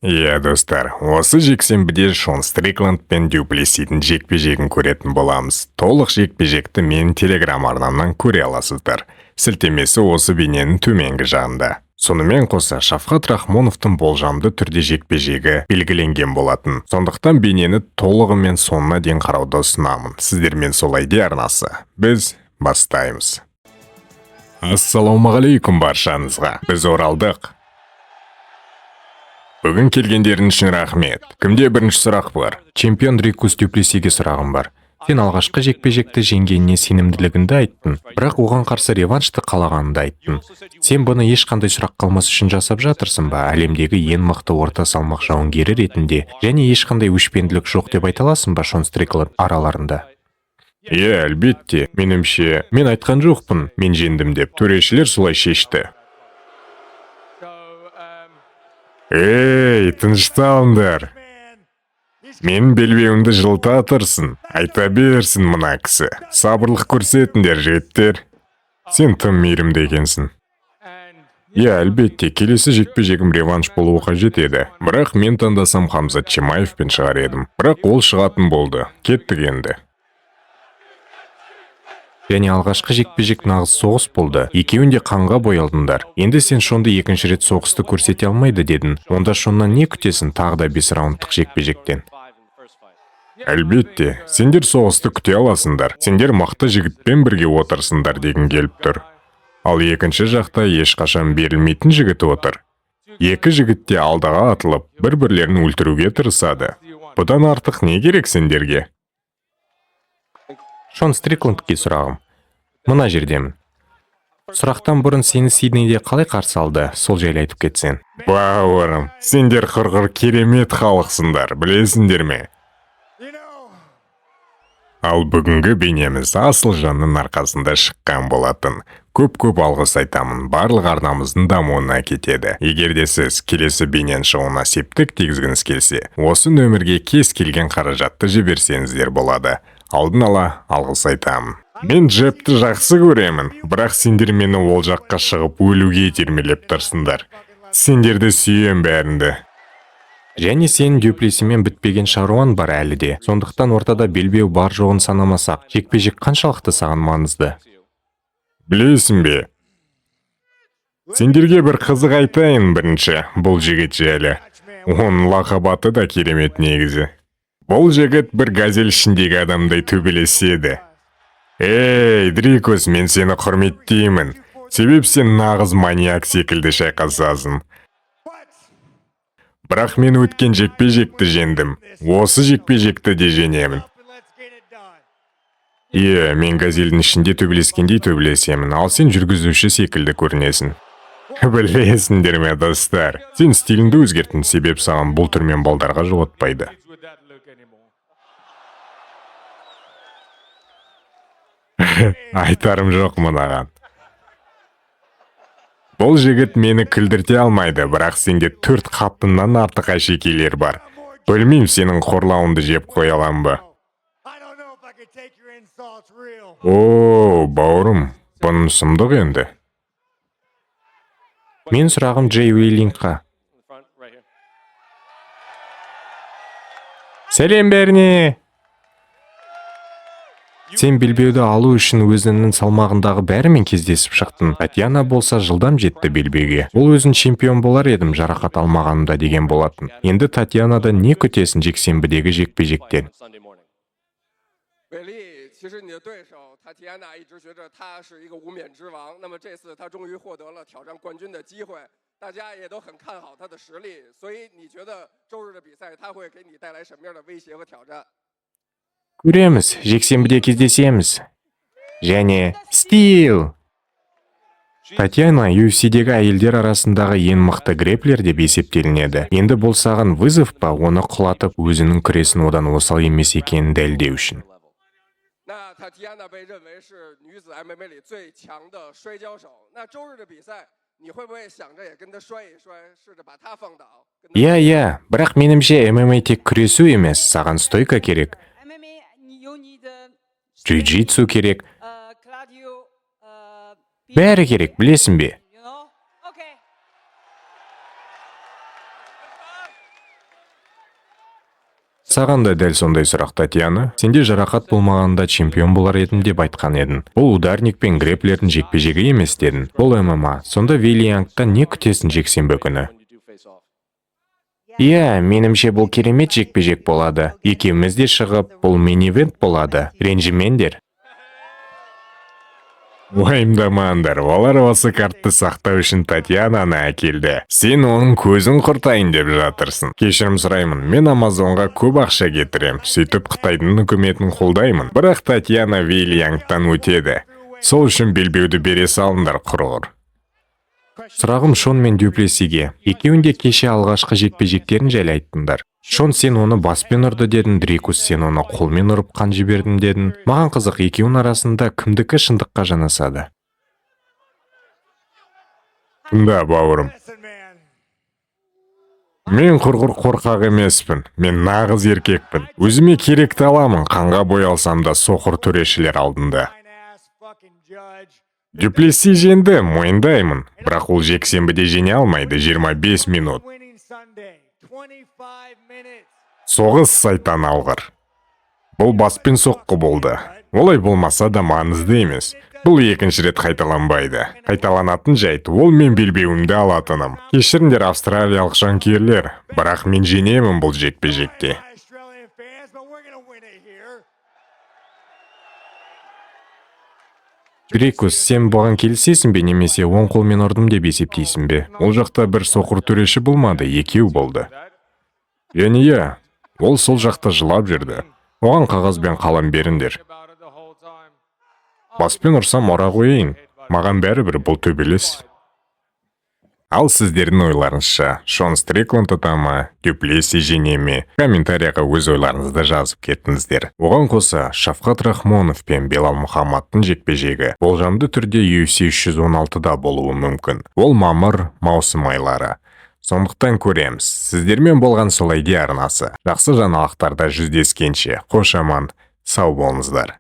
Иә, достар, осы жексенбіде Шон Стрикланд пен Дюплесидің жекпе-жегін көретін боламыз. Толық жекпе-жекті менің телеграм арнамнан көре аласыздар. Сілтемесі осы бейненің төменгі жағында. Сонымен қоса, Шафқат Рахмоновтың болжамды түрде жекпе-жегі белгіленген болатын. Сондықтан бейнені толығымен соңына дейін қарауды ұсынамын. Сіздермен солай де арнасы. Біз бастаймыз. Ассалаумағалейкум баршаңызға. Біз оралдық. Бүгін келгендерің үшін рахмет. Кімде бірінші сұрақ бар? Чемпион Дрикус Дюплесиге сұрағым бар. Сен алғашқы жекпе-жекті жеңгеніне сенімділігіңді айттың, бірақ оған қарсы реваншты қалағаныңды айттың. Сен бұны ешқандай сұрақ қалмас үшін жасап жатырсың ба? Әлемдегі ең мықты орта салмақ жауынгері ретінде және ешқандай өшпенділік жоқ деп айта аласың ба Шон Стрикланд араларында? Иә, әлбетте. Менімше, мен айтқан жоқпын, мен жеңдім деп. Төрешілер солай шешті. Ей, тынышталыңдар. Мен белбеуімді жылыта тұрсын. Айта берсін мына кісі. Сабырлық көрсетіңдер, жігіттер. Сен тым мейірімді екенсің. Иә, әлбетте, келесі жекпе-жегім реванш болуы қажет еді. Бірақ мен таңдасам Хамзат Чимаевпен шығар едім. Бірақ ол шығатын болды. Кеттік енді. Және алғашқы жекпе-жек нағыз соғыс болды. Екеуін де қанға боялдыңдар. Енді сен Шонды екінші рет соғысты көрсете алмайды дедің. Онда Шоннан не күтесің тағы да 5 раундтық жекпе-жектен? Әлбетте, сендер соғысты күте аласыңдар. Сендер мықты жігітпен бірге отырсыңдар дегім келіп тұр. Ал екінші жақта ешқашан берілмейтін жігіт отыр. Екі жігіт те алдаға атылып, бір-бірлерін өлтіруге тырысады. Бұдан артық не керек сендерге? Шон Стрикландке сұрағым. Мына жердемін. Сұрақтан бұрын сені Сиднейде қалай қарсы алды? Сол жайлы айтып кетсең. Бауырым, сендер қырғыр керемет халықсыңдар, білесіңдер ме? Ал бүгінгі бейнеміз асыл жанның арқасында шыққан болатын. Көп алғыс айтамын, барлық арнамыздың дамуына кетеді. Егер де сіз келесі бейнен шығуына септік тигізгіңіз келсе, осы нөмірге кез келген қаражатты жіберсеңіздер болады. Алдын ала алғыс айтамын. Мен Джебті жақсы көремін, бірақ сендер мені ол жаққа шығып өлуге итермелеп тұрсыңдар. Сендерді сүйем бәрінді. Және сен Дюплесимен бітпеген шаруан бар әлі де. Сондықтан ортада белбеу бар жоғын санамасақ, жекпе-жек қаншалықты саған маңызды? Білесің бе? Сендерге бір қызық айтайын бірінші, бұл жігіт жайлы. Оның лақабаты да керемет негізі. Бұл жігіт бір газель ішіндегі адамдай төбелеседі. Ей, Дрикус, мен сені құрметтеймін. Себеп сен нағыз маньяк секілді шайқасасың. Бірақ мен өткен жекпе-жекті жеңдім. Осы жекпе-жекті де жеңемін. Иә, мен газельдің ішінде төбелескендей төбелесемін, ал сен жүргізуші секілді көрінесің. Білесіңдер ме, достар? Сен стиліңді өзгерттің, себеп саған бұл түрмен балдарға жолатпайды. Айтарым жоқ мынаған. Бұл жігіт мені күлдірте алмайды, бірақ сенде 4 қаптыңнан артық әшекейлер бар. Білмеймін, сенің қорлауыңды жеп қоя алам ба? О, бауырым, бұның сұмдық енді. Мен сұрағым Джей Уилингқа. Сәлем бәріне! Сен белбеуді алу үшін өзінің салмағындағы бәрімен кездесіп шықтың. Татьяна болса жылдам жетті белбеуге. Ол өзін чемпион болар едім жарақат алмағанымда деген болатын. Енді Татьянада не күтесің жексенбідегі жекпе-жектен? Көреміз, жексенбіде кездесеміз. Және стил! Татьяна UFC-дегі әйелдер арасындағы ең мықты грэплер деп есептелінеді. Енді бұл саған вызов па, оны құлатып, өзінің күресін одан осал емес екенін дәлелдеу үшін. Иә, бірақ менімше ММА тек күресу емес, саған стойка керек. Джиу-джитсу керек. Бәрі керек, білесің бе? Саған да дәл сондай сұрақ, Татьяна. Сенде жарақат болмағанда чемпион болар едім деп айтқан едің. Бұл ударник пен греплердің жекпе-жегі емес дедің. Бұл ММА. Сонда Вилли Янгтан не күтесің жексенбі күні? Иә, менімше бұл керемет жекпе-жек болады. Екеуміз де шығып, бұл мейн-ивент болады. Ренжімеңдер. Уайымдамаңдар, олар осы картты сақтау үшін Татьянаны әкелді. Сен оның көзін құртайын деп жатырсың. Кешірім сұраймын, мен Амазонға көп ақша кетірем. Сөйтіп Қытайдың үкіметін қолдаймын. Бірақ Татьяна Вилли Янгтан өтеді. Сол үшін белбеуді бере салыңдар, құрғыр. Сұрағым Шон мен Дюплесиге. Екеуінде кеше алғашқы жекпе-жектерін жайлы айттыңдар. Шон, сен оны баспен ұрды дедің, Дрикус, сен оны қолмен ұрып қан жібердің дедің. Маған қызық, екеуінің арасында кімдікі шындыққа жанасады? Да, бауырым. Мен құрғыр қорқақ емеспін. Мен нағыз еркекпін. Өзіме керекті аламын, қанға боялсам да соқыр төрешілер алдында. Дюплеси жеңді, мойындаймын. Бірақ ол жексенбіде жеңе алмайды, 25 минут. Соғыс сайтан алғыр. Бұл баспен соққы болды. Олай болмаса да маңызды емес. Бұл екінші рет қайталанбайды. Қайталанатын жайт, ол мен белбеуімді алатыным. Кешіріңдер, австралиялық жанкүйерлер, бірақ мен жеңемін бұл жекпе-жекте. Дрикус, сен бұған келісесің бе, немесе оң қолмен ұрдым деп есептейсің бе? Ол жақта бір соқыр төреші болмады, екеу болды. Иә, ол сол жақта жылап жүрді. Оған қағаз бен қалам беріңдер. Баспен ұрсам ора қойайын. Маған бәрібір, бұл төбелес. Ал сіздердің ойларыңызша, Шон Стрикланд ұта ма, Дюплеси жеңе ме? Комментарияға өз ойларыңызды жазып кеттіңіздер. Оған қоса, Шафқат Рахмонов пен Белал Мұхаммадтың жекпе-жегі болжамды түрде UFC 316-да болуы мүмкін. Ол мамыр, маусым айлары. Сондықтан көреміз. Сіздермен болған Сол ID арнасы. Жақсы жаңалықтарда жүздескенше. Қош аман, сау болыңыздар.